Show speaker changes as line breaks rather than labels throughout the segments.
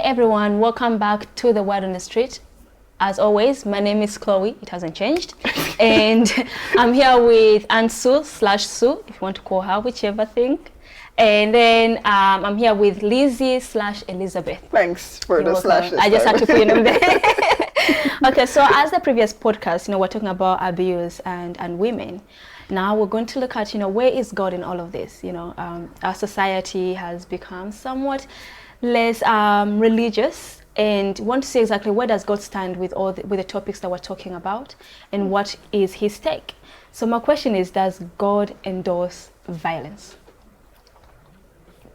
everyone, welcome back to The Word on the Street. As always, my name is Chloe, it hasn't changed. And I'm here with Ansu/Sue, if you want to call her, whichever thing. And then I'm here with Lizzie/Elizabeth.
Thanks for the slash.
I just had to put your name there. Okay, so as the previous podcast, we're talking about abuse and women. Now we're going to look at, where is God in all of this? Our society has become somewhat less religious, and want to see exactly where does God stand with with the topics that we're talking about, and what is his take. So my question is, does God endorse violence?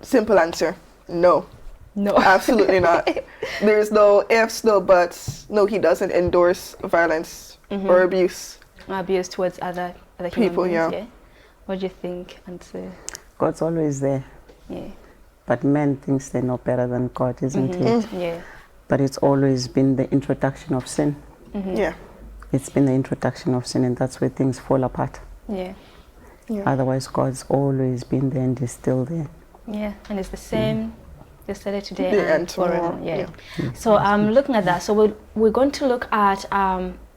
Simple answer, no.
No.
Absolutely not. There's no ifs, no buts. No, he doesn't endorse violence or abuse.
Abuse towards other
people,
human beings, yeah. What do you think, Ansu?
God's always there.
Yeah.
But man thinks they know better than God, isn't it?
Yeah.
But it's always been the introduction of sin.
Yeah.
It's been the introduction of sin, and that's where things fall apart.
Yeah.
Otherwise, God's always been there and is still there.
Yeah, and it's the same yesterday, today, and forever. Yeah.
Mm.
So looking at that, so we're going to look at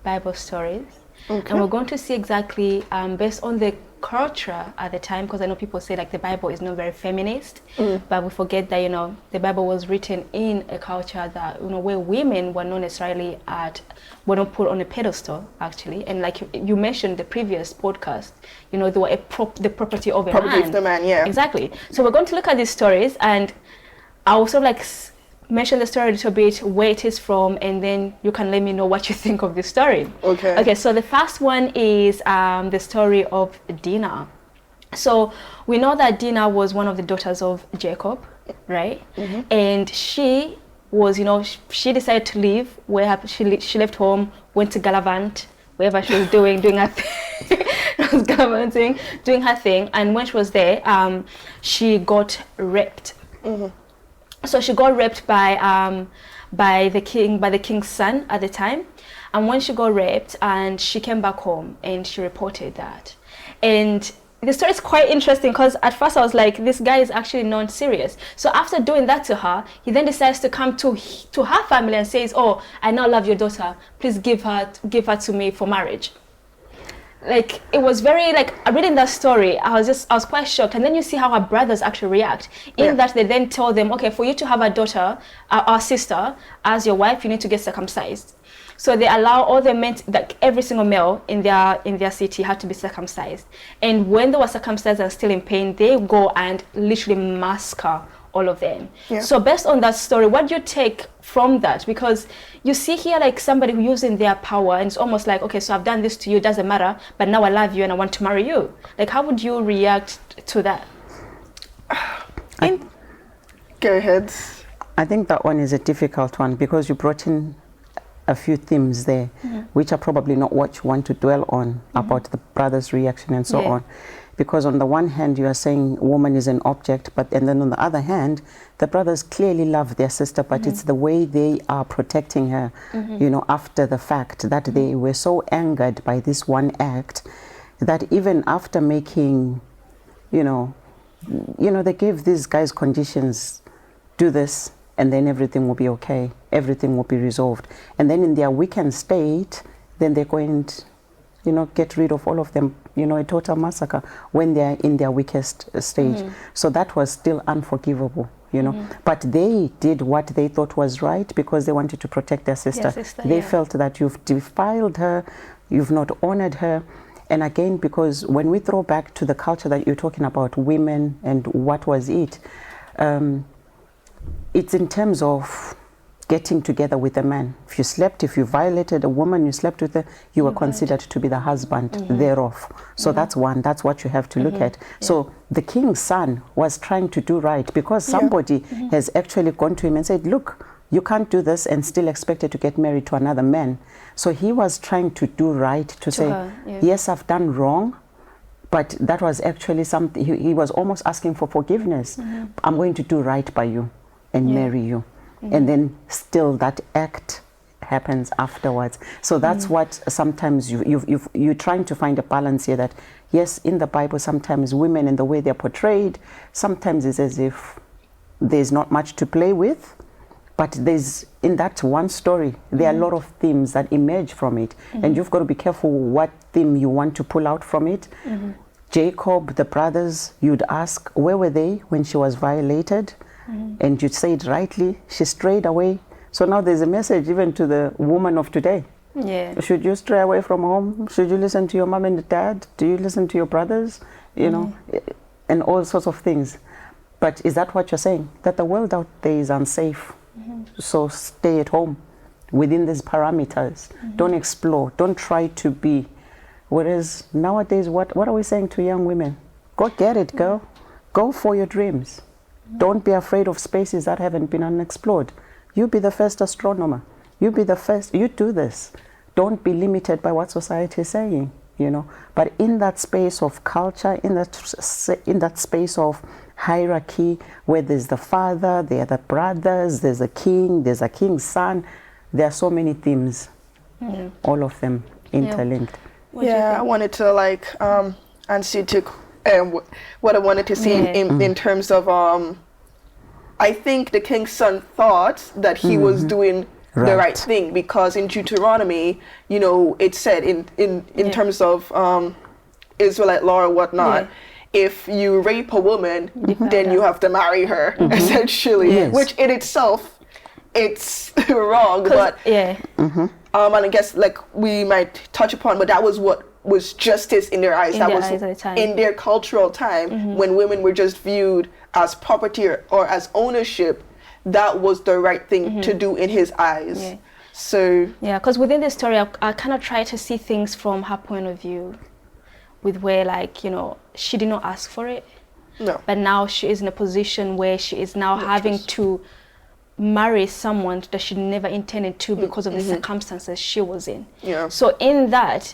Bible stories.
Okay.
And we're going to see exactly, based on the culture at the time, because I know people say like the Bible is not very feminist, but we forget that, the Bible was written in a culture that, where women were not necessarily were not put on a pedestal, actually. And like you mentioned the previous podcast, they were the property of a man.
Property of the man, yeah.
Exactly. So we're going to look at these stories, and I'll sort of mention the story a little bit, where it is from, and then you can let me know what you think of the story.
Okay.
Okay, so the first one is the story of Dinah. So we know that Dinah was one of the daughters of Jacob, right? And she was, she decided to leave where she left home, went to Galavant, wherever she was doing her thing. Was gallivanting, doing her thing, and when she was there, she got raped. So she got raped by the king's son at the time, and when she got raped, and she came back home and she reported that. And the story is quite interesting, because at first I was like, this guy is actually not serious. So after doing that to her, he then decides to come to her family and says, "Oh, I now love your daughter. Please give her to me for marriage." Like, it was very, reading that story, I was quite shocked. And then you see how her brothers actually react, that they then tell them, okay, for you to have a daughter, our sister, as your wife, you need to get circumcised. So they allow all the men, every single male in their city had to be circumcised. And when they were circumcised and still in pain, they go and literally massacre all of them. Yeah. So based on that story, what do you take from that? Because you see here somebody using their power, and it's almost like, okay, so I've done this to you, it doesn't matter, but now I love you and I want to marry you. How would you react to that?
Go ahead.
I think that one is a difficult one, because you brought in a few themes there, which are probably not what you want to dwell on, about the brother's reaction and so on. Because on the one hand, you are saying woman is an object, and then on the other hand, the brothers clearly love their sister, but it's the way they are protecting her, after the fact, that they were so angered by this one act, that even after making, they gave these guys conditions, do this, and then everything will be okay, everything will be resolved. And then in their weakened state, then they're going to, get rid of all of them, a total massacre when they're in their weakest stage. So that was still unforgivable, But they did what they thought was right, because they wanted to protect their sister. They felt that you've defiled her, you've not honored her. And again, because when we throw back to the culture that you're talking about, women and what was it, it's in terms of getting together with a man. If you violated a woman, you slept with her, you were considered to be the husband thereof. So that's what you have to look at. So the king's son was trying to do right, because somebody has actually gone to him and said, look, you can't do this and still expected to get married to another man. So he was trying to do right, to say, yes, I've done wrong, but that was actually something, he was almost asking for forgiveness. I'm going to do right by you and marry you. And then still that act happens afterwards. So that's what sometimes you're trying to find a balance here, that yes, in the Bible, sometimes women and the way they're portrayed, sometimes it's as if there's not much to play with, But there's, in that one story, there are a lot of themes that emerge from it. And you've got to be careful what theme you want to pull out from it. Jacob, the brothers, you'd ask, where were they when she was violated? And you'd say it rightly, she strayed away. So now there's a message even to the woman of today.
Yeah.
Should you stray away from home? Should you listen to your mom and dad? Do you listen to your brothers? You know, and all sorts of things. But is that what you're saying? That the world out there is unsafe. So stay at home within these parameters. Don't explore. Don't try to be. Whereas nowadays, what are we saying to young women? Go get it, girl. Go for your dreams. Don't be afraid of spaces that haven't been unexplored. You be the first astronomer. You be the first. You do this. Don't be limited by what society is saying, you know. But in that space of culture, in that space of hierarchy, where there's the father, there are the brothers, there's a king, there's a king's son, there are so many themes, all of them interlinked.
I wanted to like answer to what I wanted to see in terms of I think the king's son thought that he was doing the right thing, because in Deuteronomy, you know, it said in terms of Israelite law or whatnot, if you rape a woman, then you have to marry her, essentially, which in itself, it's wrong. But and I guess like we might touch upon, but that was what was justice in their eyes. That was in their cultural time, when women were just viewed as property or as ownership. That was the right thing to do in his eyes. So
because within this story, I kind of try to see things from her point of view, with where, like, you know, she did not ask for it, but now she is in a position where she is now having to marry someone that she never intended to because of the circumstances she was in. So in that,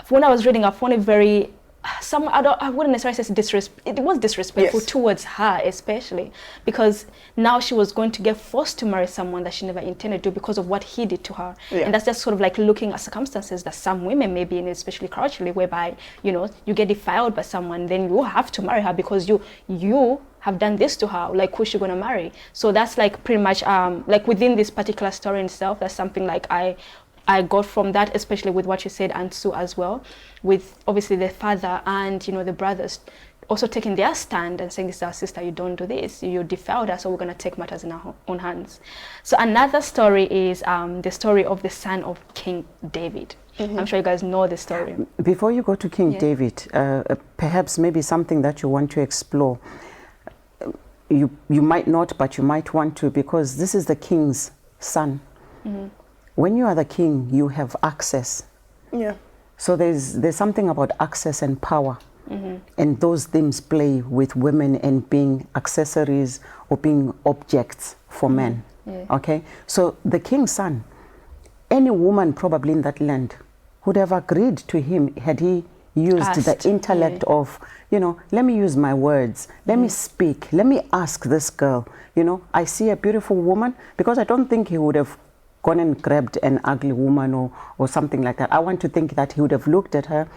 when I was reading, I found it very I wouldn't necessarily say it was disrespectful towards her, especially because now she was going to get forced to marry someone that she never intended to because of what he did to her. And that's just sort of like looking at circumstances that some women may be in, especially culturally, whereby, you know, you get defiled by someone, then you have to marry her because you have done this to her. Like, who's she gonna marry? So that's like pretty much like within this particular story itself, that's something like I got from that, especially with what you said, and Sue as well, with obviously the father and, you know, the brothers also taking their stand and saying, this is our sister, you don't do this, you defiled us, so we're going to take matters in our own hands. So another story is the story of the son of King David. I'm sure you guys know the story.
Before you go to King David, perhaps maybe something that you want to explore. You might not, but you might want to, because this is the king's son. When you are the king, you have access. So there's something about access and power. And those themes play with women and being accessories or being objects for men. Okay? So the king's son, any woman probably in that land would have agreed to him had he used the intellect of, you know, let me use my words, let me speak, let me ask this girl, you know, I see a beautiful woman, because I don't think he would have gone and grabbed an ugly woman or something like that. I want to think that he would have looked at her,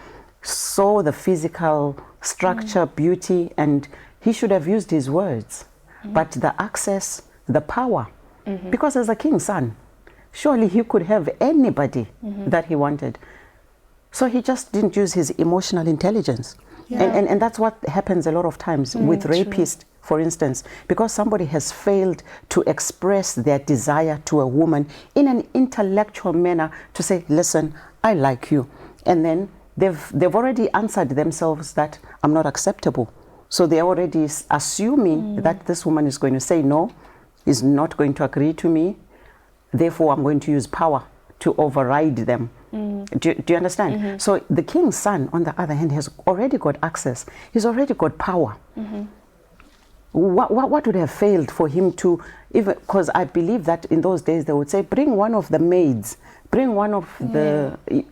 saw the physical structure, beauty, and he should have used his words. But the access, the power, because as a king's son, surely he could have anybody that he wanted. So he just didn't use his emotional intelligence. And that's what happens a lot of times with rapists, for instance, because somebody has failed to express their desire to a woman in an intellectual manner, to say, listen, I like you. And then they've already answered themselves that I'm not acceptable. So they're already assuming that this woman is going to say no, is not going to agree to me. Therefore, I'm going to use power to override them. Do you understand? So the king's son, on the other hand, has already got access. He's already got power. What would have failed for him to, even, because I believe that in those days they would say, bring one of the maids, bring one of the, do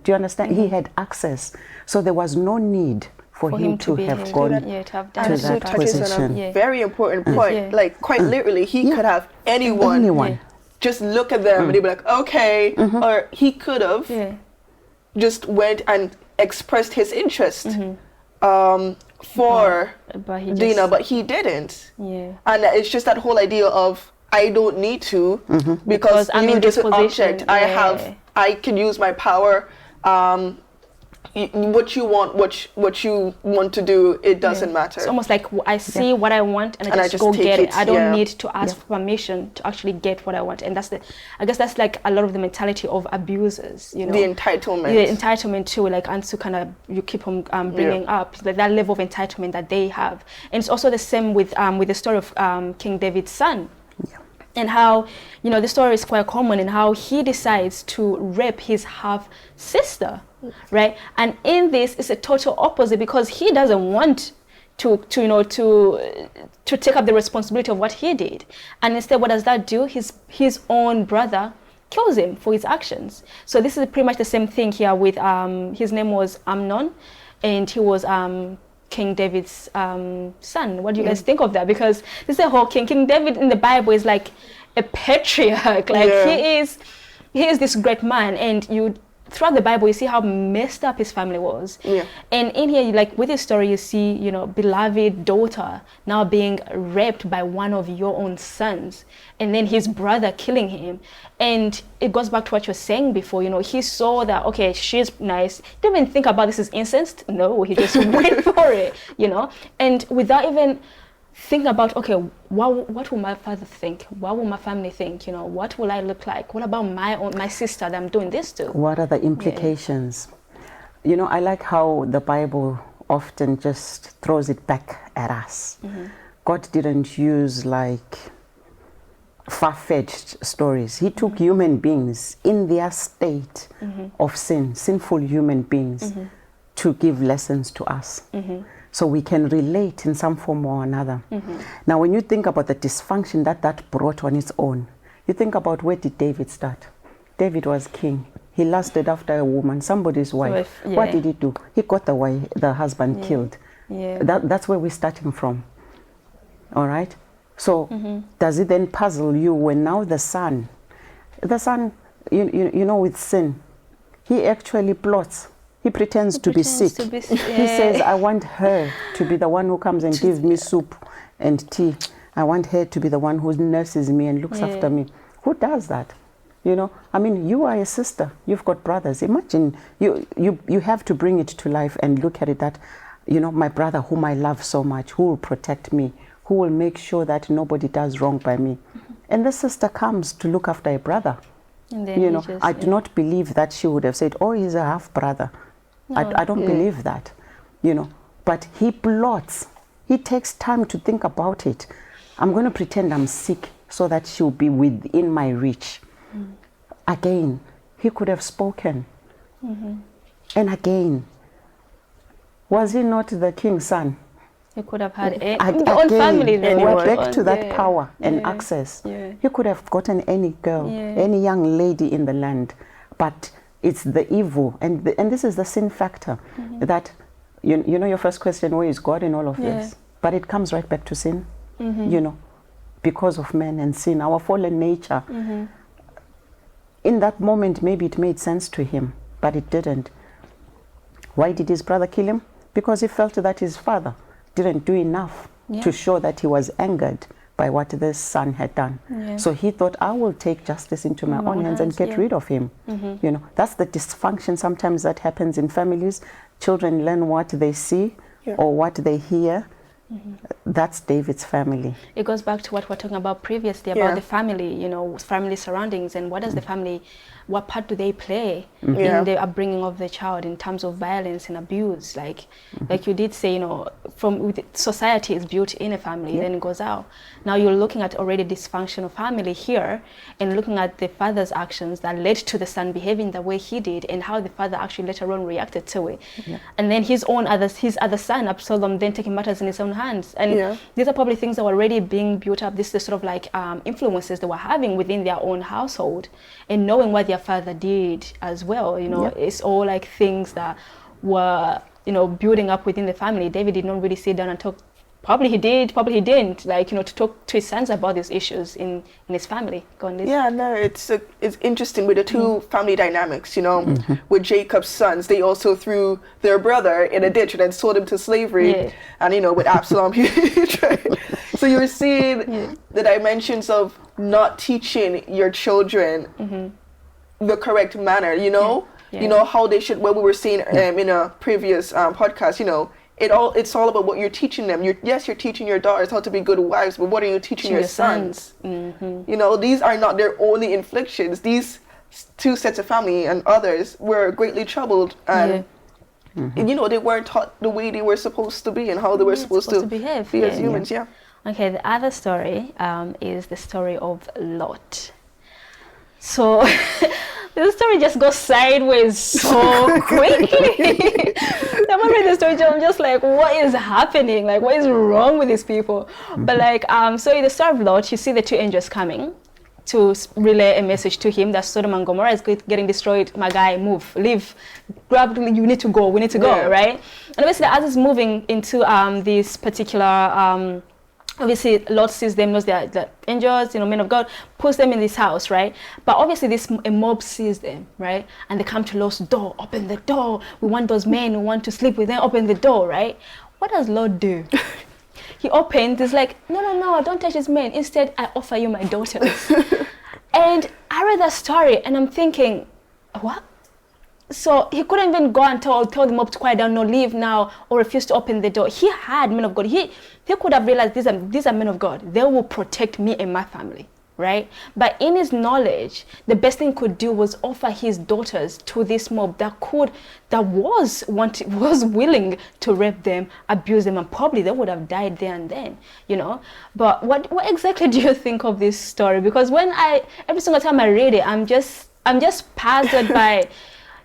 you understand? He had access. So there was no need for him to have gone to that position.
On a very important point. Like, quite literally, he could have anyone. Just look at them and they'd be like, okay. Or he could have just went and expressed his interest for Dinah, but he didn't. And it's just that whole idea of I don't need to
Because I'm
you're
in
just
this
an
position.
object.
Yeah.
I can use my power. What you want to do, it doesn't matter.
It's almost like I see what I want and I just go
take
get it. I don't
yeah.
need to ask for permission to actually get what I want. And I guess that's like a lot of the mentality of abusers, you know.
The entitlement.
The entitlement too, like Ansu kind of, you keep on bringing up, like that level of entitlement that they have. And it's also the same with the story of King David's son. And how, you know, the story is quite common in how he decides to rape his half sister, right? And in this, it's a total opposite, because he doesn't want to take up the responsibility of what he did. And instead, what does that do? His own brother kills him for his actions. So this is pretty much the same thing here with his name was Amnon, and he was King David's son. What do you guys think of that? Because this is a whole King David in the Bible is like a patriarch. Like he is this great man, and you throughout the Bible you see how messed up his family was. And in here, like with his story, you see, you know, beloved daughter now being raped by one of your own sons, and then his brother killing him. And it goes back to what you were saying before, you know, he saw that, okay, she's nice, didn't even think about this as incest. No, he just went for it, you know, and without even thinking about, okay, what will my father think? What will my family think? You know, what will I look like? What about my sister that I'm doing this to?
What are the implications? You know, I like how the Bible often just throws it back at us. God didn't use like far-fetched stories. He took human beings in their state of sin, sinful human beings, to give lessons to us. So we can relate in some form or another. Now, when you think about the dysfunction that brought on its own, you think about, where did David start? David was king. He lusted after a woman, somebody's wife. What did he do? He got the husband killed. That's where we're starting from. All right? So does it then puzzle you when now the son, you know, with sin, he actually plots. He pretends to be sick. He says, I want her to be the one who comes and gives me soup and tea. I want her to be the one who nurses me and looks after me. Who does that? You know, I mean, you are a sister. You've got brothers. Imagine you have to bring it to life and look at it that, you know, my brother whom I love so much, who will protect me, who will make sure that nobody does wrong by me. And the sister comes to look after a brother. And then, you know, I do not believe that she would have said, oh, he's a half brother. No. I don't believe that, you know. But he plots. He takes time to think about it. I'm going to pretend I'm sick so that she'll be within my reach. Again, he could have spoken. And again, was he not the king's son?
He could have had own family.
We're back to that power and access. He could have gotten any girl, any young lady in the land. But it's the evil, and this is the sin factor. That, you know, your first question, where is God in all of this? But it comes right back to sin, you know, because of man and sin, our fallen nature. In that moment, maybe it made sense to him, but it didn't. Why did his brother kill him? Because he felt that his father didn't do enough to show that he was angered by what this son had done. So he thought, I will take justice into my own hands and get rid of him. You know, that's the dysfunction sometimes that happens in families. Children learn what they see or what they hear. That's David's family.
It goes back to what we're talking about previously about the family, you know, family surroundings, and what does the family, what part do they play in the upbringing of the child in terms of violence and abuse? Like you did say, you know, society is built in a family, then it goes out. Now you're looking at already dysfunctional family here, and looking at the father's actions that led to the son behaving the way he did, and how the father actually later on reacted to it. And then his other son, Absalom, then taking matters in his own hands. And these are probably things that were already being built up. This is the sort of like influences they were having within their own household, and knowing what their father did as well. You know, it's all like things that were, you know, building up within the family. David did not really sit down and talk. Probably he did, probably he didn't. Like, you know, to talk to his sons about these issues in his family. Go on, Liz.
Yeah, no, it's interesting with the two family dynamics. You know, with Jacob's sons, they also threw their brother in a ditch and then sold him to slavery. And you know, with Absalom, so So you're seeing the dimensions of not teaching your children the correct manner, you know? You know how they should, what we were saying in a previous podcast, you know, it's all about what you're teaching them. You're teaching your daughters how to be good wives, but what are you teaching your sons? You know, these are not their only inflictions. These two sets of family and others were greatly troubled, and you know, they weren't taught the way they were supposed to be and how they were supposed to behave as humans.
Okay, the other story is the story of Lot. So the story just goes sideways so quickly. The moment I read the story, I'm just like, what is happening? Like, what is wrong with these people? But like, so in the story of Lot, you see the two angels coming to relay a message to him that Sodom and Gomorrah is getting destroyed. My guy, move, leave, grab, you need to go, we need to go, right? And obviously as it's moving into this particular, obviously Lot sees them, knows they're the angels, you know, men of God, puts them in this house, right? But obviously a mob sees them, right? And they come to Lot's door, open the door, we want those men, we want to sleep with them, open the door, right? What does Lot do? He opens, he's like, no, don't touch these men. Instead, I offer you my daughters. And I read that story and I'm thinking, what? So he couldn't even go and tell the mob to quiet down, no, leave now, or refuse to open the door. He had men of God. He could have realized these are men of God. They will protect me and my family, right? But in his knowledge, the best thing he could do was offer his daughters to this mob that was willing to rape them, abuse them, and probably they would have died there and then, you know. But what exactly do you think of this story? Because every single time I read it, I'm just puzzled by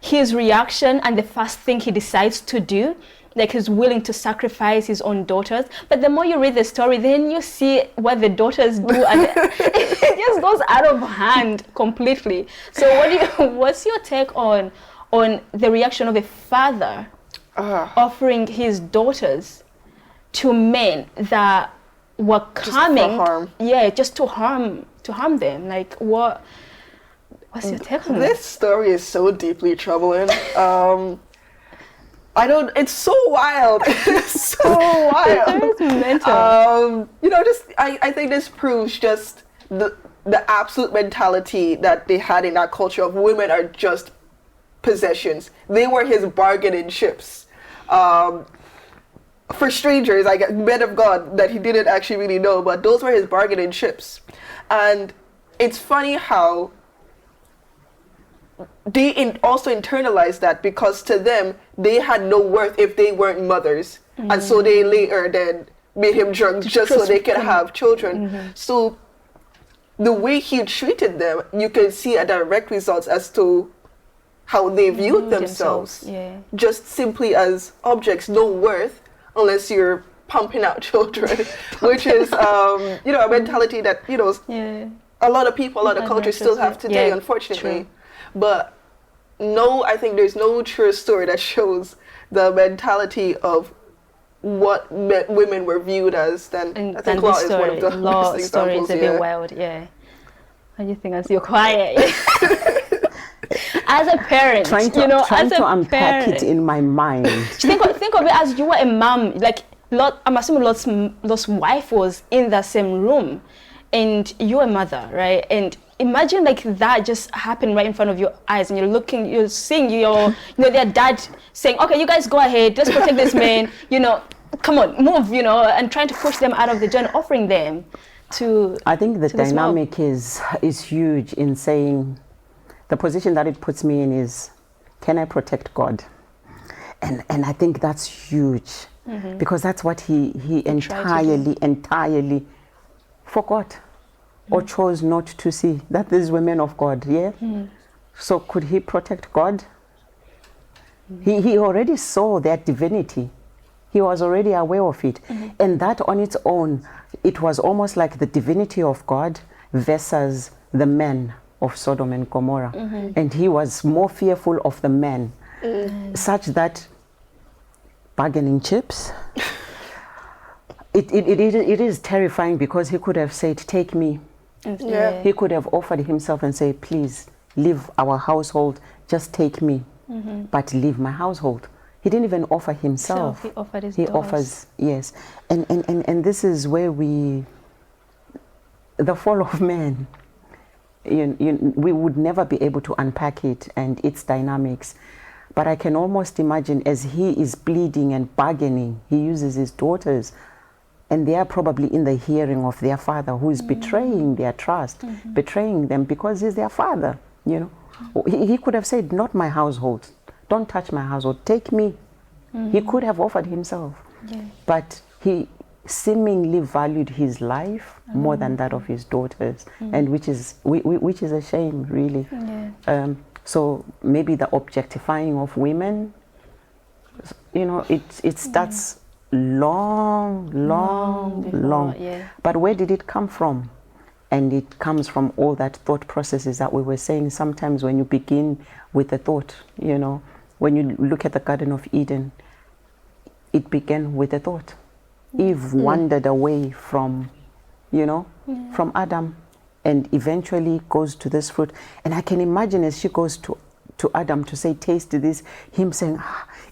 his reaction and the first thing he decides to do. Like, he's willing to sacrifice his own daughters. But the more you read the story, then you see what the daughters do, and it just goes out of hand completely. So what's your take on the reaction of a father offering his daughters to men that were coming just to harm them? Like, what's your take on
this story is so deeply troubling. It's so wild. It's so wild.
It's mental.
You know, I think this proves just the absolute mentality that they had in that culture of women are just possessions. They were his bargaining chips. For strangers, like men of God that he didn't actually really know, but those were his bargaining chips. And it's funny how they also internalized that, because to them, they had no worth if they weren't mothers. And so they later then made him drunk just so they could have children. So the way he treated them, you can see a direct result as to how they viewed themselves. Just simply as objects, no worth unless you're pumping out children, which is, you know, a mentality that, you know, a lot of people, a lot of cultures still have today, unfortunately. True. But no, I think there's no true story that shows the mentality of what women were viewed as. Then I think Law is one of the
Law story is a bit wild. What do you think? As you're quiet, as a parent,
trying to unpack it in my mind.
Think of it as you were a mom. Like Lot, I'm assuming Lot's wife was in the same room, and you're a mother, right? And imagine like that just happened right in front of your eyes, and you're seeing their dad saying, okay, you guys go ahead, let's protect this man, you know, come on, move, you know, and trying to push them out of the journey, offering them to.
I think the dynamic is huge in saying, the position that it puts me in is, can I protect God? And I think that's huge, because that's what he entirely forgot. Or chose not to see that these were men of God, So could he protect God? He already saw their divinity. He was already aware of it. And that on its own, it was almost like the divinity of God versus the men of Sodom and Gomorrah. And he was more fearful of the men, such that bargaining chips, it is terrifying, because he could have said, take me. He could have offered himself and say, please leave our household, just take me, but leave my household. He didn't even offer himself.
He offered his
He
daughters.
offers, yes. And this is where the fall of man, we would never be able to unpack it and its dynamics. But I can almost imagine as he is pleading and bargaining, he uses his daughters, and they are probably in the hearing of their father, who is betraying their trust, betraying them because he's their father. He could have said, not my household, don't touch my household, take me. He could have offered himself, but he seemingly valued his life more than that of his daughters, and which is a shame, really. So maybe the objectifying of women, it starts long. But where did it come from? And it comes from all that thought processes that we were saying. Sometimes when you begin with a thought, when you look at the Garden of Eden, it began with a thought. Eve wandered away from, from Adam, and eventually goes to this fruit. And I can imagine as she goes to Adam to say, taste this, him saying,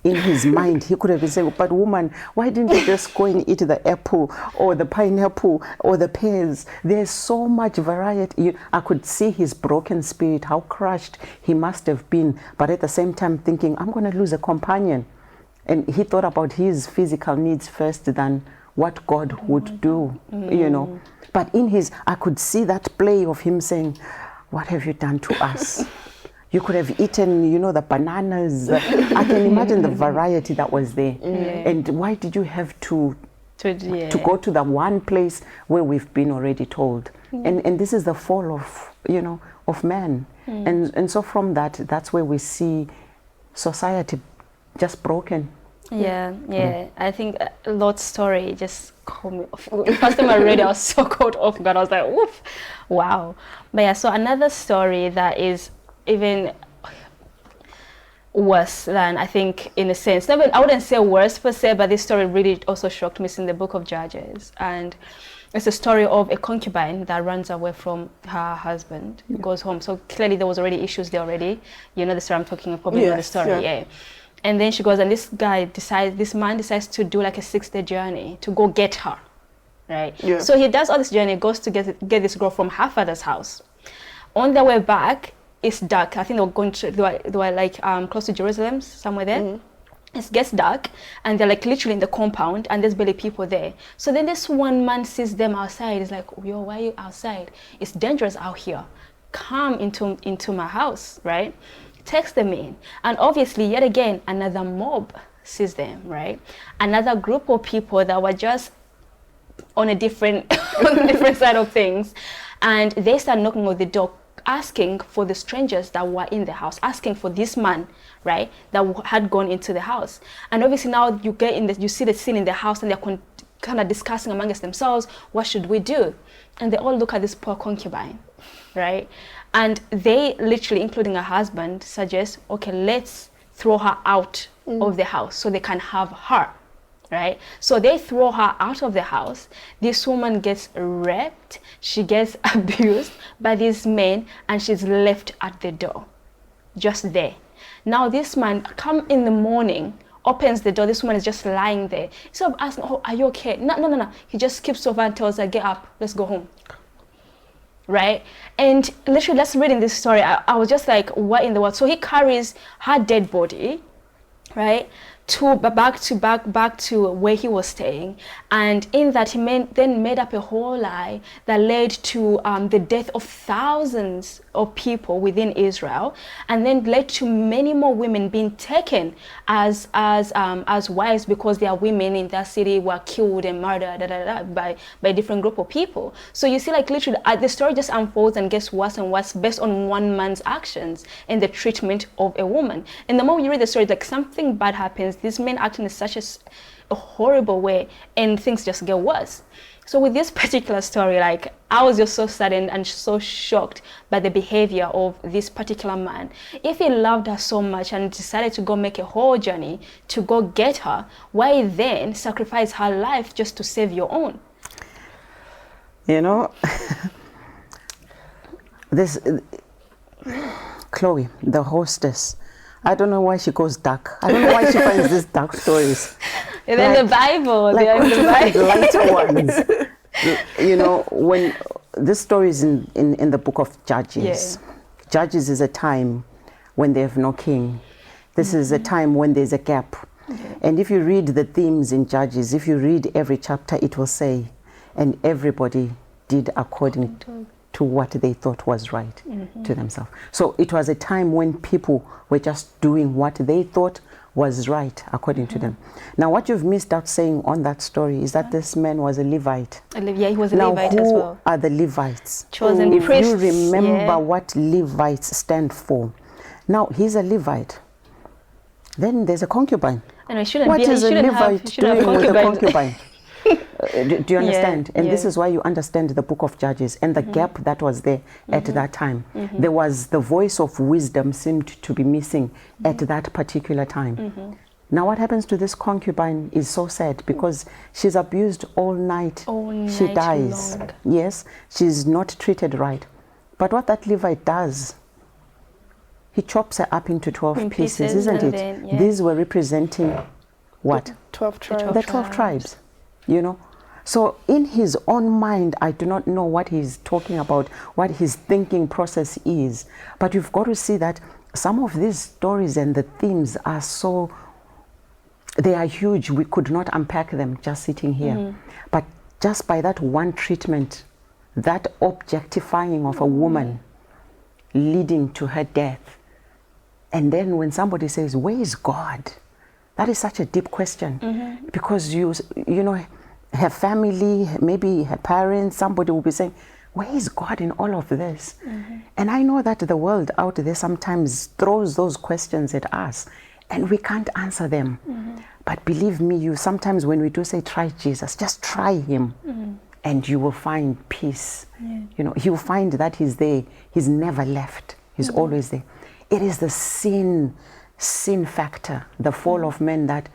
in his mind, he could have been saying, but woman, why didn't you just go and eat the apple or the pineapple or the pears? There's so much variety. I could see his broken spirit, how crushed he must have been, but at the same time thinking, I'm going to lose a companion. And he thought about his physical needs first than what God would do, But in I could see that play of him saying, what have you done to us? You could have eaten, the bananas. I can imagine the variety that was there. And why did you have to go to the one place where we've been already told? And this is the fall of, of man. And so from that's where we see society just broken.
I think Lot's story just caught me off. The first time I read it, I was so caught off guard. I was like, woof, wow. But so another story that is even worse than, I think, in a sense, I wouldn't say worse per se, but this story really also shocked me. It's in the book of Judges, and it's a story of a concubine that runs away from her husband, goes home. So clearly there was already issues there already. The story I'm talking about, probably know the story, And then she goes, and this man decides to do like a 6-day journey to go get her, right? So he does all this journey, goes to get this girl from her father's house. On their way back, it's dark. I think they were like close to Jerusalem, somewhere there. It gets dark, and they're like literally in the compound, and there's barely people there. So then this one man sees them outside. He's like, yo, why are you outside? It's dangerous out here. Come into my house, right? Takes them in, and obviously yet again another mob sees them, right? Another group of people that were just on a different side of things, and they start knocking on the door, asking for the strangers that were in the house, asking for this man, right, that had gone into the house. And obviously now you see the scene in the house, and they're kind of discussing amongst themselves, what should we do? And they all look at this poor concubine, right? And they literally, including her husband, suggest, okay, let's throw her out of the house so they can have her, right? So they throw her out of the house. This woman gets raped. She gets abused by these men, and she's left at the door, just there. Now this man come in the morning, opens the door. This woman is just lying there. Instead of asking, oh, are you okay? No. He just skips over and tells her, get up, let's go home. Right? And literally, let's read in this story. I was just like, what in the world? So he carries her dead body, right, back to where he was staying, and in that he then made up a whole lie that led to the death of thousands of people within Israel, and then led to many more women being taken as wives because their women in that city were killed and murdered by a different group of people. So you see, like literally, the story just unfolds and gets worse and worse based on one man's actions and the treatment of a woman. And the more you read the story, like something bad happens. These men acting in such a horrible way, and things just get worse. So with this particular story, like I was just so saddened and so shocked by the behavior of this particular man. If he loved her so much and decided to go make a whole journey to go get her, why then sacrifice her life just to save your own?
This Chloe, the hostess, I don't know why she goes dark. I don't know why she finds these dark stories.
And then the Bible,
like
they're in the Bible.
lighter ones. You know, when this story is in the book of Judges.
Yeah.
Judges is a time when they have no king. This is a time when there's a gap. And if you read the themes in Judges, if you read every chapter, it will say, and everybody did according to what they thought was right to themselves. So it was a time when people were just doing what they thought was right according to them. Now, what you've missed out saying on that story is that this man was a Levite.
Yeah, he was a
now,
Levite
who
as well.
are the Levites?
Chosen
If
priests.
you remember
Yeah.
what Levites stand for. Now, he's a Levite. Then there's a concubine.
And it shouldn't
What
be.
is a Levite doing with a concubine? Do you understand? And this is why you understand the book of Judges and the gap that was there at that time. There was the voice of wisdom seemed to be missing at that particular time. Now what happens to this concubine is so sad because she's abused all night. She dies.
long.
Yes, she's not treated right. But what that Levite does, he chops her up into 12 pieces, isn't it?
Then,
These were representing what?
12 tribes.
The 12 tribes, you know. So in his own mind, I do not know what he's talking about, what his thinking process is. But you've got to see that some of these stories and the themes are so, they are huge. We could not unpack them just sitting here. But just by that one treatment, that objectifying of a woman leading to her death. And then when somebody says, where is God? That is such a deep question. Because you know, her family, maybe her parents, somebody will be saying, where is God in all of this? And I know that the world out there sometimes throws those questions at us and we can't answer them. But believe me, sometimes when we do say, try Jesus, just try him and you will find peace. You know, you'll find that he's there. He's never left. He's always there. It is the sin factor, the fall of men that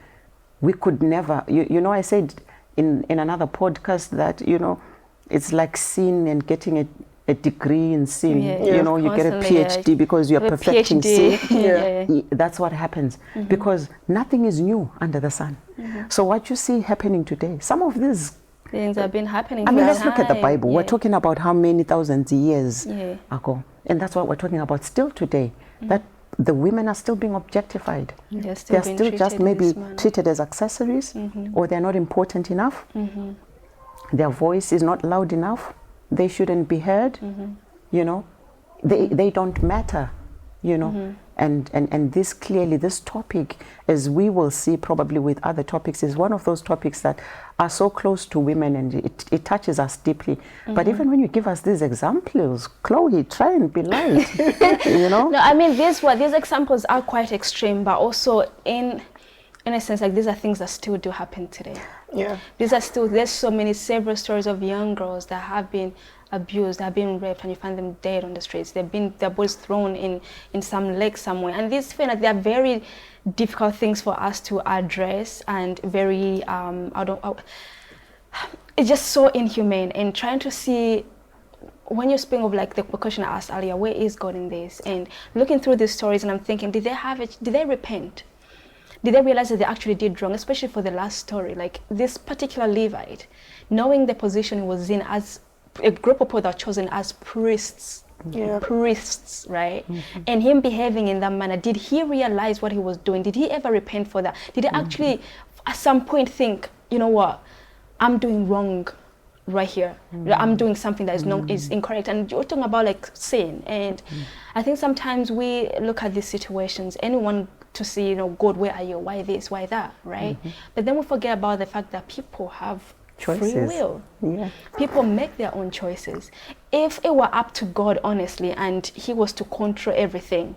we could never, you know, I said in another podcast that, you know, it's like sin and getting a degree in sin. You know, you get a PhD because you're perfecting sin. That's what happens because nothing is new under the sun. So what you see happening today, some of these
things have been happening.
I mean, let's look at the Bible. We're talking about how many thousands of years
Yeah.
ago. And that's what we're talking about still today. That the women are still being objectified.
They're still
just maybe treated as accessories, or they're not important enough. Their voice is not loud enough. They shouldn't be heard. You know, they don't matter. You know, and this clearly, this topic, as we will see probably with other topics, is one of those topics that are so close to women and it touches us deeply. But even when you give us these examples, Chloe, try and be light. You know?
No, I mean, these examples are quite extreme, but also in a sense, like these are things that still do happen today.
Yeah.
There's so many several stories of young girls that have been abused, that have been raped, and you find them dead on the streets. Their bodies thrown in some lake somewhere. And these feel like they're very difficult things for us to address and very, it's just so inhumane. And trying to see, when you're speaking of like the question I asked earlier, where is God in this? And looking through these stories and I'm thinking, did they repent? Did they realize that they actually did wrong, especially for the last story? Like this particular Levite, knowing the position he was in as a group of people that were chosen as priests, right? And him behaving in that manner, did he realize what he was doing? Did he ever repent for that? Did he actually at some point think, you know what, I'm doing wrong right here. I'm doing something that is incorrect. And you're talking about like sin. And I think sometimes we look at these situations, anyone to see, you know, God, where are you? Why this? Why that? Right? But then we forget about the fact that people have choices. Free will. Yeah. People make their own choices. If it were up to God, honestly, and he was to control everything,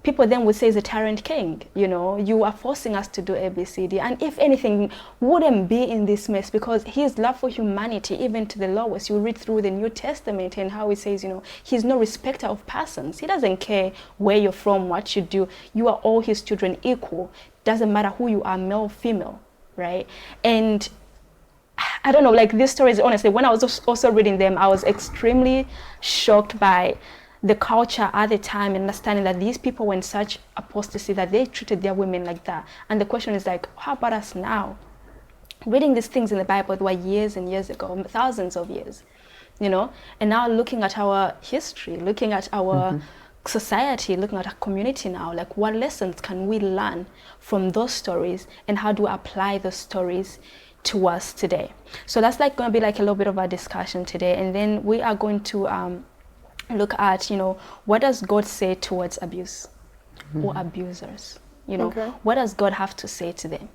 people then would say he's a tyrant king. You know, you are forcing us to do A, B, C, D. And if anything, wouldn't be in this mess because his love for humanity, even to the lowest, you read through the New Testament and how he says, you know, he's no respecter of persons. He doesn't care where you're from, what you do. You are all his children equal. Doesn't matter who you are, male, female, right? And I don't know, like these stories, honestly, when I was also reading them, I was extremely shocked by the culture at the time, and understanding that these people were in such apostasy that they treated their women like that. And the question is like, how about us now? Reading these things in the Bible that were years and years ago, thousands of years, you know, and now looking at our history, looking at our society, looking at our community now, like what lessons can we learn from those stories, and how do we apply those stories to us today? So that's like going to be like a little bit of a discussion today, and then we are going to look at, you know, what does God say towards abuse or abusers? You know, what does God have to say to them?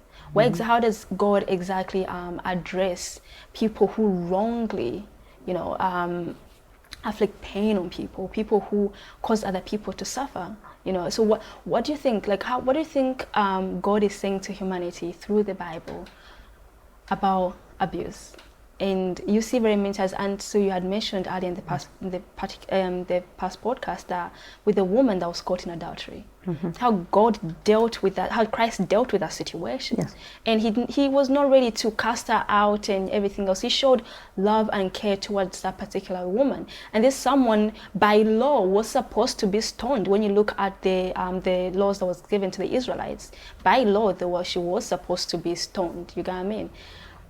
How does God exactly address people who wrongly, you know, afflict pain on people who cause other people to suffer? You know, so what do you think? Like, what do you think God is saying to humanity through the Bible about abuse? And you see very many times, and so you had mentioned earlier in the past podcast that with the woman that was caught in adultery, how God dealt with that, how Christ dealt with that situation. Yes. And he was not ready to cast her out and everything else. He showed love and care towards that particular woman. And this someone by law was supposed to be stoned. When you look at the laws that was given to the Israelites, by law she was supposed to be stoned. You get what I mean?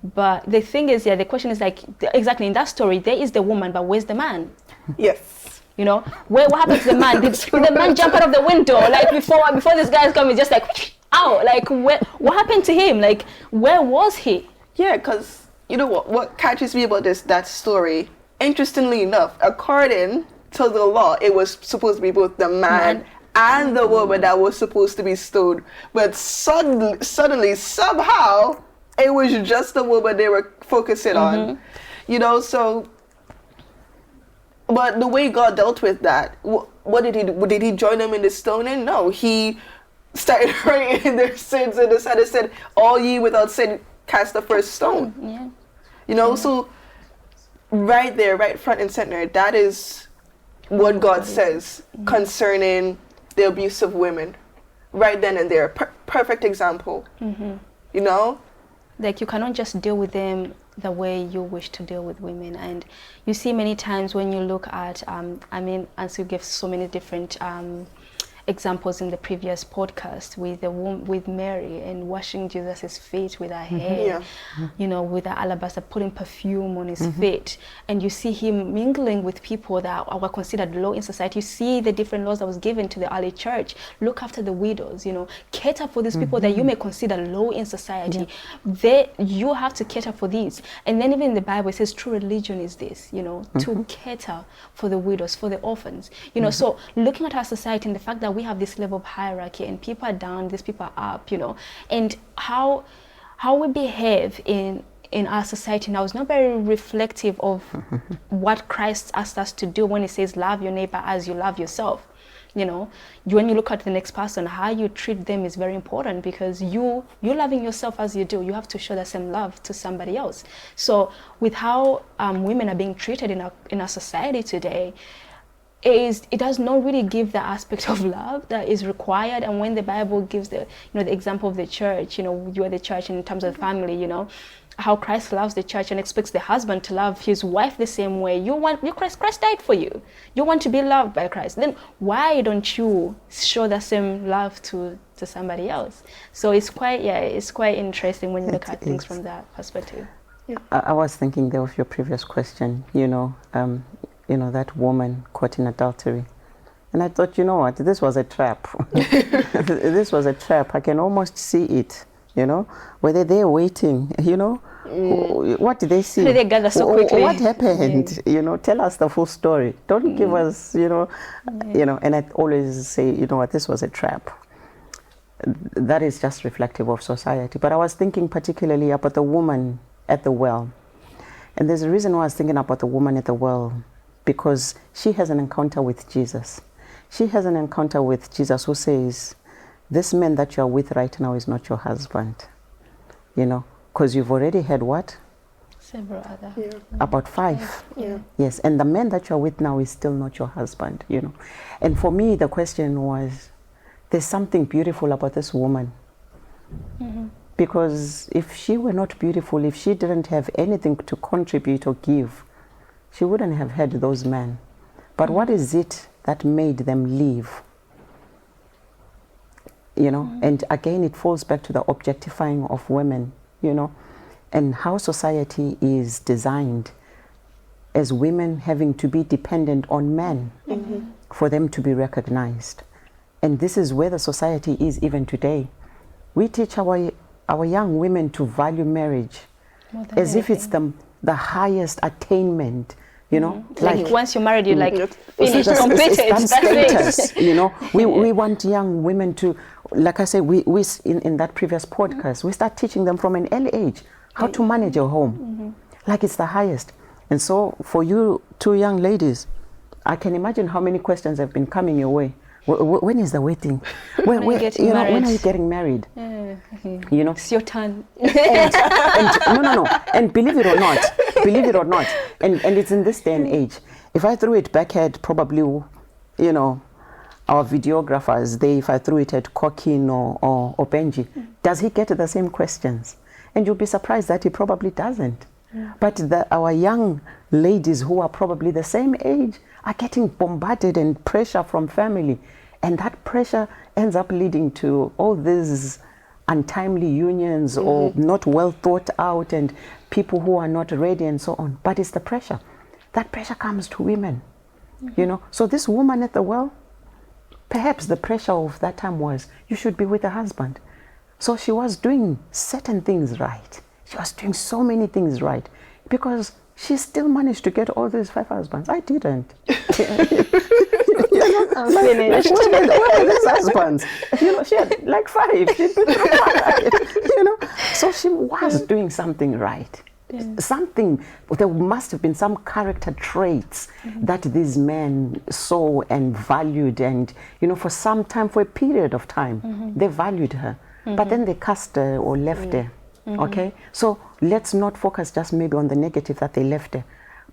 But the thing is, the question is like, exactly in that story, there is the woman, but where's the man?
Yes.
You know, what happened to the man? Did the man jump out of the window? Like before this guy's coming, just like, ow, like what happened to him? Like, where was he?
Yeah, because you know what catches me about that story, interestingly enough, according to the law, it was supposed to be both the man and the woman that was supposed to be stoned. But suddenly, somehow, it was just the woman they were focusing on, you know. So, but the way God dealt with that, what did he do? Did he join them in the stoning? No, he started writing their sins and decided, said, "All ye without sin, cast the first stone." Yeah. You know, so right there, right front and center, that is what God says concerning the abuse of women, right then and there. Perfect example. You know.
Like, you cannot just deal with them the way you wish to deal with women. And you see many times when you look at, as you give so many different examples in the previous podcast with Mary and washing Jesus's feet with her hair, you know, with the alabaster, putting perfume on his feet, and you see him mingling with people that were considered low in society. You see the different laws that was given to the early church. Look after the widows, you know, cater for these people that you may consider low in society. You have to cater for these. And then even in the Bible it says true religion is this, you know, to cater for the widows, for the orphans, you know. So looking at our society and the fact that we have this level of hierarchy and people are down, these people are up, you know, and how we behave in our society now is not very reflective of what Christ asked us to do when he says love your neighbor as you love yourself. You know, when you look at the next person, how you treat them is very important, because you're loving yourself as you do, you have to show the same love to somebody else. So with how women are being treated in our society today, it does not really give the aspect of love that is required. And when the Bible gives the example of the church, you know, you are the church in terms of family, you know, how Christ loves the church and expects the husband to love his wife the same way. Christ died for you. You want to be loved by Christ. Then why don't you show the same love to somebody else? So it's quite interesting when you look at things from that perspective.
Yeah. I was thinking there of your previous question, you know, that woman caught in adultery. And I thought, you know what, this was a trap. This was a trap. I can almost see it, you know, whether they're waiting, you know, what did they see?
They gather so quickly.
What happened? You know, tell us the full story. Don't give us, you know, and I always say, you know what, this was a trap. That is just reflective of society. But I was thinking particularly about the woman at the well. And there's a reason why I was thinking about the woman at the well, because she has an encounter with Jesus. She has an encounter with Jesus who says, this man that you're with right now is not your husband. You know, because you've already had what?
Several other.
Yeah. About 5.
Yeah.
Yes, and the man that you're with now is still not your husband, you know. And for me, the question was, there's something beautiful about this woman. Because if she were not beautiful, if she didn't have anything to contribute or give, she wouldn't have had those men. But what is it that made them leave. You know, and again, it falls back to the objectifying of women, you know, and how society is designed as women having to be dependent on men for them to be recognized. And this is where the society is even today. We teach our young women to value marriage as if it's the highest attainment, you know.
Like once you're married, you're like finished,
It's
completed.
that status, you know. We want young women to, like I said, we in that previous podcast, we start teaching them from an early age how to manage a home, like it's the highest. And so for you two young ladies, I can imagine how many questions have been coming your way. When is the wedding? When are you getting married? You know,
it's your turn.
and no. And believe it or not, and it's in this day and age. If I threw it back at probably, you know, our videographers, if I threw it at Kokin or Benji, does he get the same questions? And you'll be surprised that he probably doesn't. But our young ladies who are probably the same age are getting bombarded and pressure from family. And that pressure ends up leading to all these untimely unions or not well thought out and people who are not ready and so on. But it's the pressure. That pressure comes to women, you know. So this woman at the well, perhaps the pressure of that time was, you should be with a husband. So she was doing certain things right. She was doing so many things right because she still managed to get all these 5 husbands. I didn't. Where are these husbands? You know, she had like 5. She'd been through 5, you know. So she was doing something right. Something, there must have been some character traits that these men saw and valued, and, you know, for some time, for a period of time, they valued her. But then they cast her or left her. Okay, so let's not focus just maybe on the negative that they left her.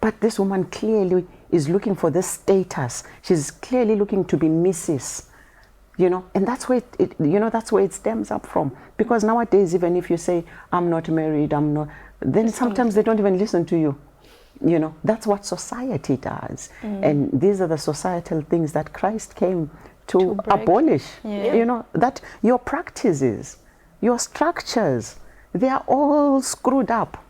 But this woman clearly is looking for this status. She's clearly looking to be Mrs. You know, and that's where that's where it stems up from. Because nowadays, even if you say, I'm not married, then sometimes they don't even listen to you. You know, that's what society does. And these are the societal things that Christ came to abolish. You know, that your practices, your structures, they are all screwed up.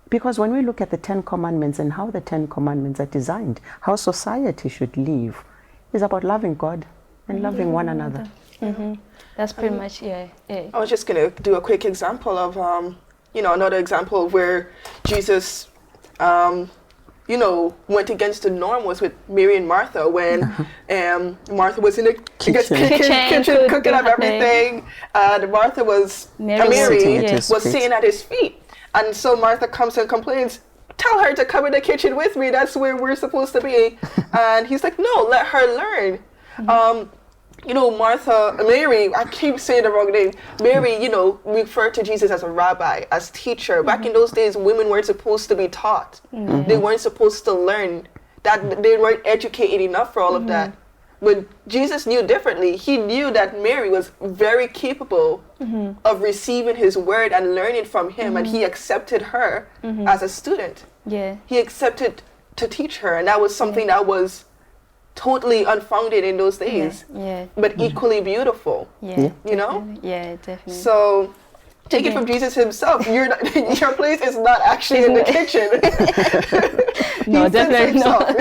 Because when we look at the 10 Commandments and how the 10 Commandments are designed, how society should live, is about loving God and loving one another.
That's pretty much, I
was just going to do a quick example of, another example where Jesus, went against the norm was with Mary and Martha when Martha was in the kitchen cooking up everything. Martha was, Mary was sitting at his feet. And so Martha comes and complains, tell her to come in the kitchen with me. That's where we're supposed to be. And he's like, no, let her learn. Mary, I keep saying the wrong name. Mary, referred to Jesus as a rabbi, as teacher. Back in those days, women weren't supposed to be taught. They weren't supposed to learn. That they weren't educated enough for all of that. But Jesus knew differently. He knew that Mary was very capable of receiving his word and learning from him, and he accepted her as a student. He accepted to teach her, and that was something that was totally unfounded in those days, but equally beautiful. You know?
Yeah, definitely.
So take it from Jesus himself. Your place is not actually in the kitchen.
No, definitely not.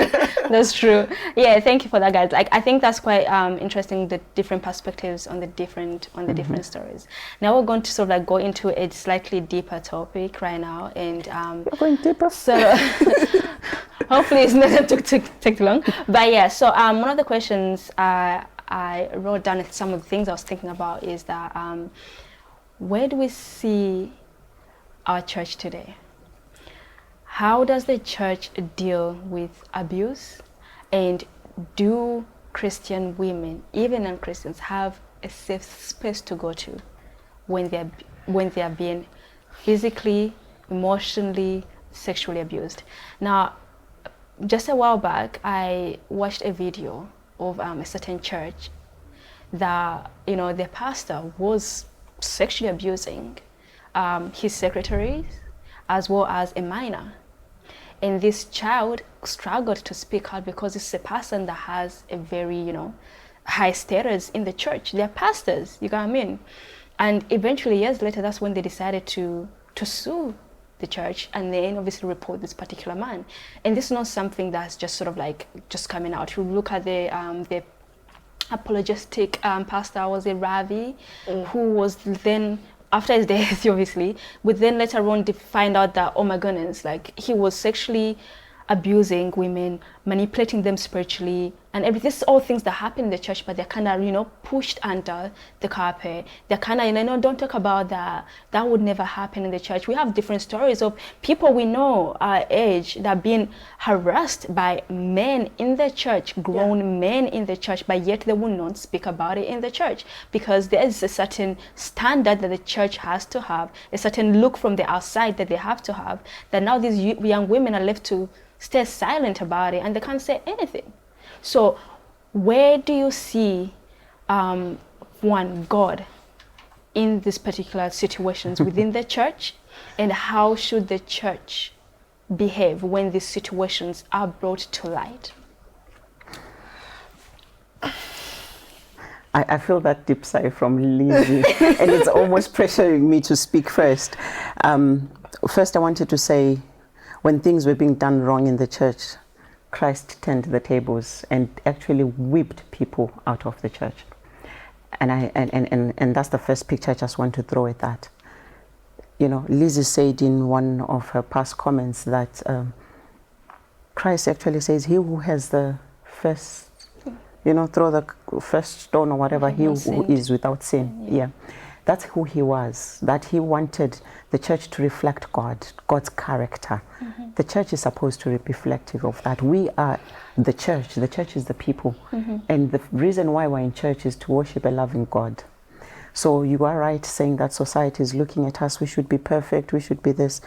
That's true. Yeah, thank you for that, guys. Like, I think that's quite interesting, the different perspectives on the different different stories. Now we're going to sort of like go into a slightly deeper topic right now, and
we're going deeper.
So hopefully it's not to take too long. But yeah, so one of the questions I wrote down, some of the things I was thinking about is that where do we see our church today? How does the church deal with abuse? And do Christian women, even non-Christians, have a safe space to go to when they are being physically, emotionally, sexually abused? Now, just a while back, I watched a video of a certain church that, their pastor was sexually abusing his secretaries as well as a minor. and this child struggled to speak out because it's a person that has a very, you know, high status in the church. They're pastors, you got what I mean? And eventually, years later, that's when they decided to sue the church and then obviously report this particular man. And this is not something that's just sort of like just coming out. You look at the apologetic pastor, was it Ravi, who was then, after his death obviously, but then later on they find out that, oh my goodness, like he was sexually abusing women, manipulating them spiritually, and everything. This is all things that happen in the church, but they're kind of, you know, pushed under the carpet. They're kind of, you know, don't talk about that. That would never happen in the church. We have different stories of people we know our age that have been harassed by men in the church, grown men in the church, but yet they will not speak about it in the church because there is a certain standard that the church has to have, a certain look from the outside that they have to have, that now these young women are left to stay silent about it and they can't say anything. So where do you see God in these particular situations within the church, and how should the church behave when these situations are brought to light?
I feel that deep sigh from Lizzie and it's almost pressuring me to speak first. First I wanted to say, when things were being done wrong in the church, Christ turned the tables and actually whipped people out of the church. And that's the first picture I just want to throw at that. You know, Lizzie said in one of her past comments that Christ actually says, he who has the first, you know, throw the first stone or whatever, he who is without sin. Yeah. That's who he was, that he wanted the church to reflect God's character. The church is supposed to be reflective of that. We are the church is the people. And the reason why we're in church is to worship a loving God. So you are right saying that society is looking at us, we should be perfect, we should be this.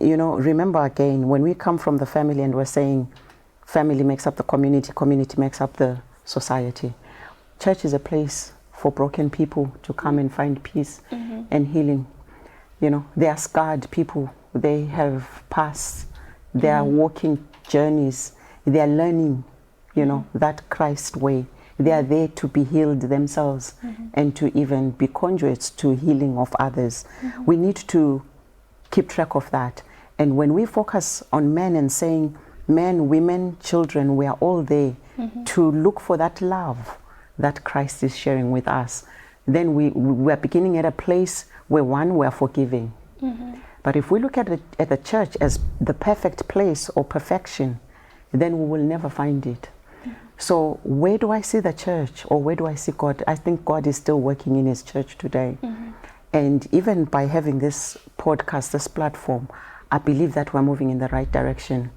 You know, remember again, when we come from the family and we're saying family makes up the community, community makes up the society. Church is a place for broken people to come and find peace and healing. You know, they are scarred people. They have past. They are walking journeys. They are learning, you know, that Christ way. They are there to be healed themselves and to even be conduits to healing of others. We need to keep track of that. And when we focus on men and saying men, women, children, we are all there to look for that love that Christ is sharing with us, then we are beginning at a place where we are forgiving. But if we look at the church as the perfect place or perfection, then we will never find it. So where do I see the church, or where do I see God? I think God is still working in his church today. And even by having this podcast, this platform, I believe that we're moving in the right direction.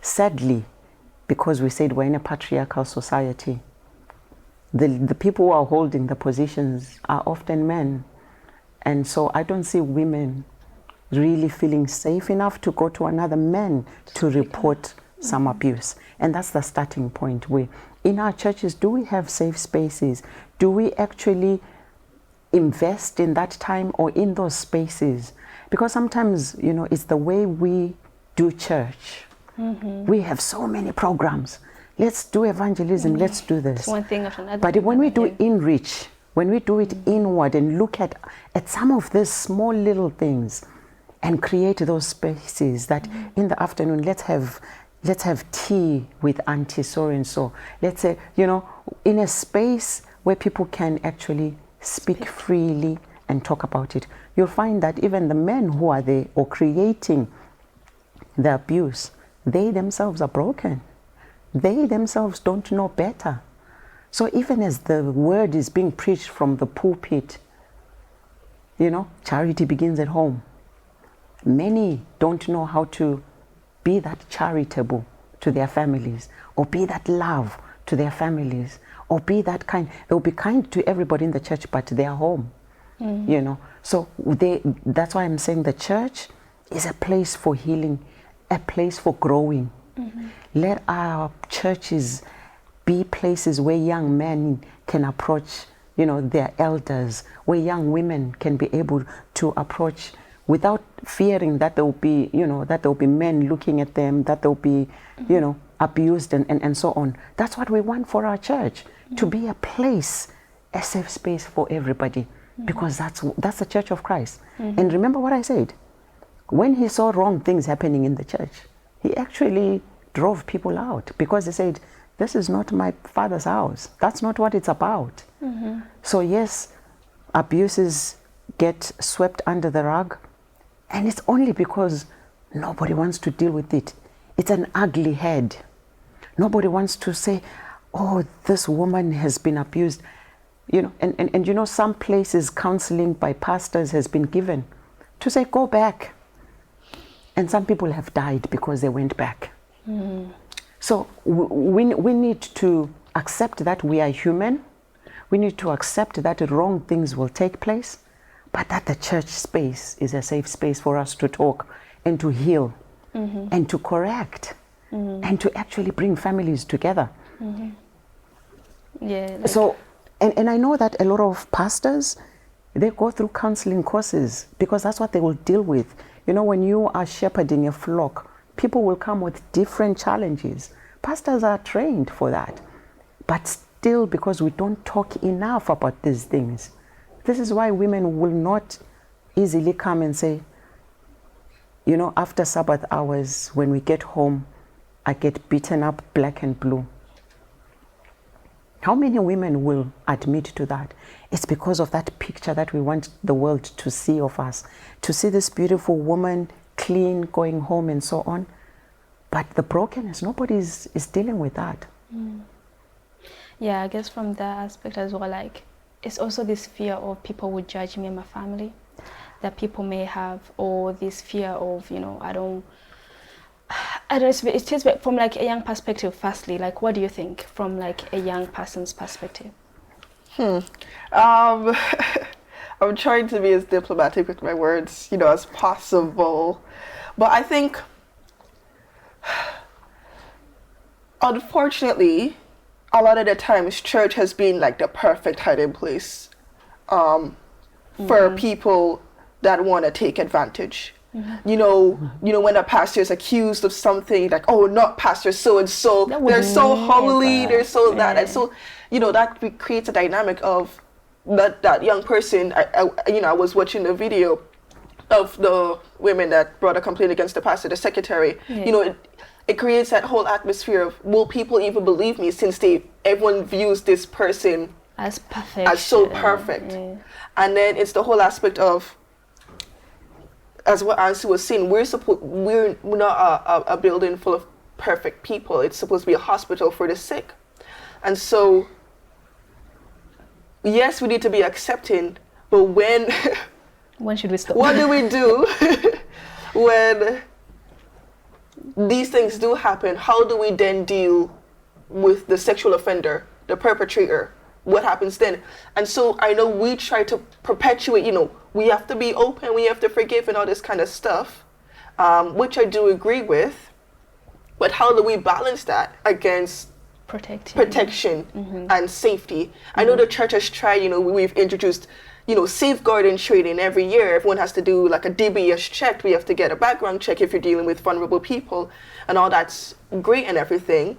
Sadly, because we said we're in a patriarchal society, the people who are holding the positions are often men. And so I don't see women really feeling safe enough to go to another man to report some abuse. And that's the starting point. In our churches, do we have safe spaces? Do we actually invest in that time or in those spaces? Because sometimes, you know, it's the way we do church. We have so many programs. Let's do evangelism, let's do this.
It's one thing after another.
But when we do inreach, when we do it inward and look at some of these small little things and create those spaces that in the afternoon, let's have tea with Auntie so and so. Let's say, you know, in a space where people can actually speak freely and talk about it. You'll find that even the men who are there or creating the abuse, they themselves are broken. They themselves don't know better. So even as the word is being preached from the pulpit, you know, charity begins at home. Many don't know how to be that charitable to their families, or be that love to their families, or be that kind. They'll be kind to everybody in the church, but they are home, you know. So that's why I'm saying the church is a place for healing, a place for growing. Let our churches be places where young men can approach, you know, their elders, where young women can be able to approach without fearing that there will be, that there will be men looking at them, that there will be, abused and so on. That's what we want for our church, to be a place, a safe space for everybody, because that's the Church of Christ. And remember what I said, when he saw wrong things happening in the church, he actually drove people out, because he said, this is not my Father's house. That's not what it's about. So yes, abuses get swept under the rug, and it's only because nobody wants to deal with it. It's an ugly head. Nobody wants to say, oh, this woman has been abused. And some places counseling by pastors has been given to say, go back. And some people have died because they went back. So we need to accept that we are human. We need to accept that wrong things will take place, but that the church space is a safe space for us to talk and to heal and to correct and to actually bring families together.
Yeah.
So, and I know that a lot of pastors, they go through counseling courses because that's what they will deal with. When you are shepherding a flock, people will come with different challenges. Pastors are trained for that. But still, because we don't talk enough about these things, this is why women will not easily come and say, after Sabbath hours, when we get home, I get beaten up black and blue. How many women will admit to that? It's because of that picture that we want the world to see of us, to see this beautiful woman, clean, going home and so on. But the brokenness, nobody is dealing with that.
Yeah, I guess from that aspect as well, it's also this fear of people would judge me and my family that people may have, or this fear of, I don't, it's just from a young perspective. Firstly, what do you think from a young person's perspective?
I'm trying to be as diplomatic with my words, as possible. But I think, unfortunately, a lot of the times church has been the perfect hiding place for people that want to take advantage. When a pastor is accused of something, oh, not pastor so and so, they're so holy, they're so that, and so that creates a dynamic of that young person. I was watching the video of the women that brought a complaint against the pastor, the secretary. It creates that whole atmosphere of, will people even believe me, since everyone views this person
as perfect,
as so perfect. And then it's the whole aspect of, as what Ansu was saying, we're not a building full of perfect people. It's supposed to be a hospital for the sick. And so, yes, we need to be accepting, but when
should we stop?
What do we do when these things do happen? How do we then deal with the sexual offender, the perpetrator? What happens then? And so I know we try to perpetuate, we have to be open, we have to forgive and all this kind of stuff, which I do agree with. But how do we balance that against protection and safety? I know the church has tried, we've introduced, safeguarding training every year. Everyone has to do a DBS check. We have to get a background check if you're dealing with vulnerable people, and all that's great and everything.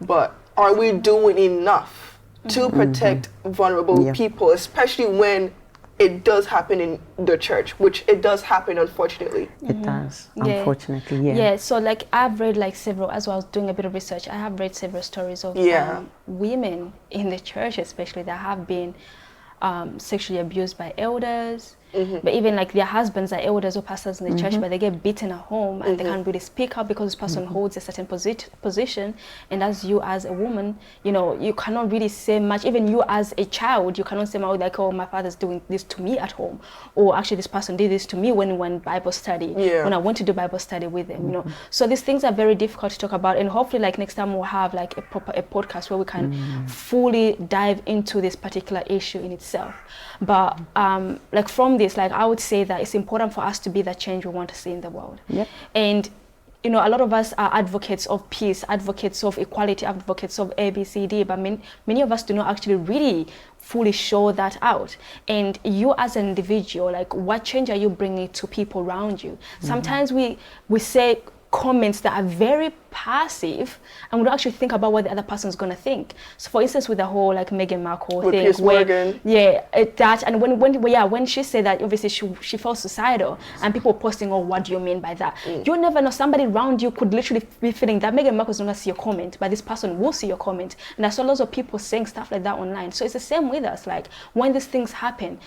But are we doing enough to protect vulnerable people, especially when it does happen in the church, which it does happen, unfortunately.
It does, unfortunately,
Yeah, so I've read several, as well as doing a bit of research, I have read several stories of women in the church especially that have been sexually abused by elders, but even their husbands are elders or pastors in the church, but they get beaten at home and they can't really speak up because this person holds a certain position, and as you as a woman, you cannot really say much. Even you as a child, you cannot say much oh, my father's doing this to me at home, or actually this person did this to me when we went Bible study, when I went to do Bible study with them, So these things are very difficult to talk about, and hopefully next time we'll have a podcast where we can fully dive into this particular issue in itself. But from this, I would say that it's important for us to be the change we want to see in the world. And you know, a lot of us are advocates of peace, advocates of equality, advocates of A, B, C, D, but many of us do not actually really fully show that out. And you as an individual, like, what change are you bringing to people around you? Sometimes we say comments that are very passive, and we don't actually think about what the other person's gonna think. So for instance, with the whole like Meghan Markle
with
thing,
Piers Morgan.
that, and when she said that, obviously she felt suicidal, and people posting, oh, what do you mean by that? You never know, somebody around you could literally be feeling that Meghan Markle's not gonna see your comment, but this person will see your comment. And I saw lots of people saying stuff like that online. So it's the same with us. Like, when these things happen,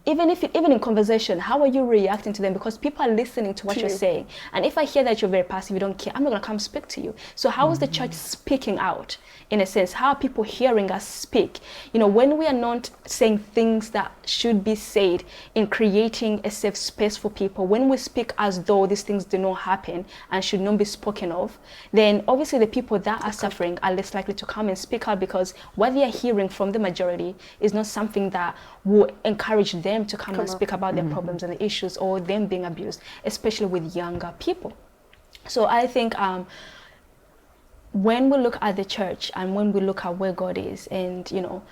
even in conversation, how are you reacting to them? Because people are listening to what you're saying. And if I hear that you're very passive, you don't care, I'm not gonna come speak to you. So how is the church speaking out, in a sense? How are people hearing us speak? You know, when we are not saying things that should be said in creating a safe space for people, when we speak as though these things do not happen and should not be spoken of, then obviously the people that are suffering are less likely to come and speak out, because what they are hearing from the majority is not something that will encourage them to come and speak about their problems and the issues, or them being abused, especially with younger people. So I think when we look at the church and when we look at where God is, and you know,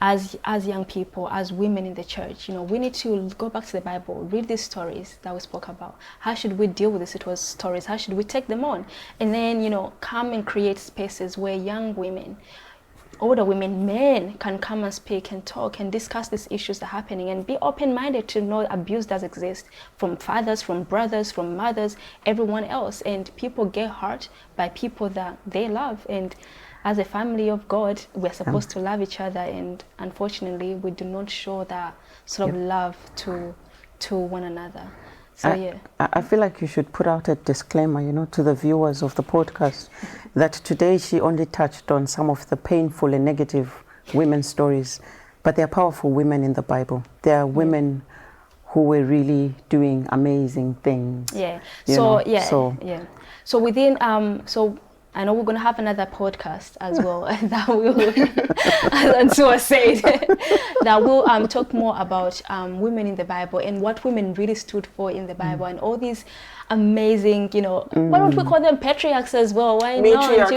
as young people, as women in the church, you know, we need to go back to the Bible, read these stories that we spoke about. How should we deal with these stories? How should we take them on? And then, you know, come and create spaces where young women, older women, men can come and speak and talk and discuss these issues that are happening, and be open-minded to know abuse does exist from fathers, from brothers, from mothers, everyone else. And people get hurt by people that they love. And as a family of God, we're supposed to love each other. And unfortunately, we do not show that sort of love to one another. So
I feel like you should put out a disclaimer, you know, to the viewers of the podcast, that today she only touched on some of the painful and negative women's stories, but there are powerful women in the Bible. There are women who were really doing amazing things.
So within I know we're going to have another podcast as well that will, as Sue said, that will talk more about women in the Bible and what women really stood for in the Bible, and all these amazing, you know, what would we call them? Patriarchs as well. Why not? Matriarchs.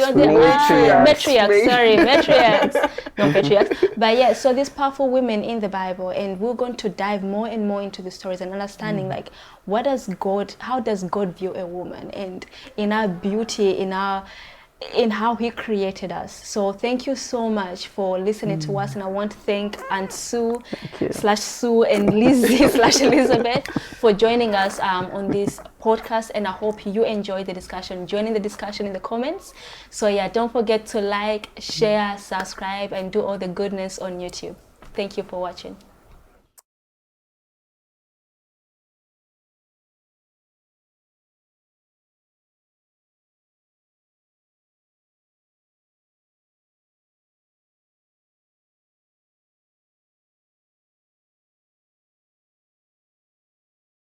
No, patriarchs. But yeah, so these powerful women in the Bible, and we're going to dive more and more into the stories and understanding like, how does God view a woman, and in our beauty, in how he created us. So thank you so much for listening to us, and I want to thank Aunt Sue /Sue and Lizzie /Elizabeth for joining us on this podcast, and I hope you enjoyed the discussion, joining the discussion in the comments. So yeah, don't forget to like, share, subscribe, and do all the goodness on YouTube. Thank you for watching.